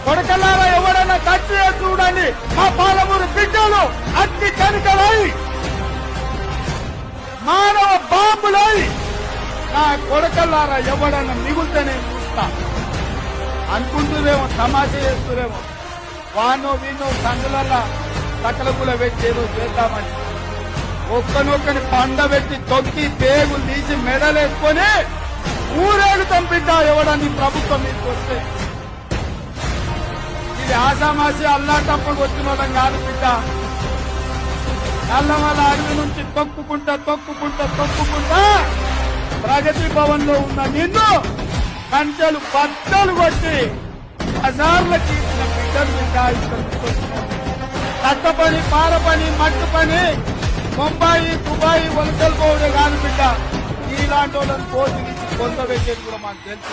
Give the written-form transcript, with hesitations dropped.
కొడకల్లారా ఎవడన్నా కచ్చి చూడండి, మా పాలమూరు బిడ్డలు అట్టి కనుకలై మానవ బాంబులై నా కొడకల్లారా ఎవడన్నా మిగులుతనే చూస్తా అనుకుంటురేమో, తమాషా చేస్తురేమో. వానో వీనో సందులల్లా సకల కూడా పెట్టి ఏదో చేద్దామని ఒక్కనొక్కని పండబెట్టి తొక్కి పేగులు తీసి మెడలేసుకొని ఊరేగుతాం బిడ్డ ఎవడని ప్రభుత్వం మీకు వస్తే. ఇది ఆసామాసి అల్లాటప్పుడు వచ్చిన వాళ్ళం కాదు బిడ్డ. నల్లమల అడవి నుంచి తొక్కుకుంటా ప్రగతి భవన్ లో ఉన్న నిన్ను కంచెలు బద్దలు కొట్టి బజార్లకి ఇచ్చిన బిడ్డలు బిడ్డ. కట్ట పని, పార పని, మట్టు పని, ముంబాయి దుబాయి వలసలు పోవడే కాదు బిడ్డ. ఇలాంటి వాళ్ళని పోటీ పొందబెట్టేది కూడా మాకు తెలుసు.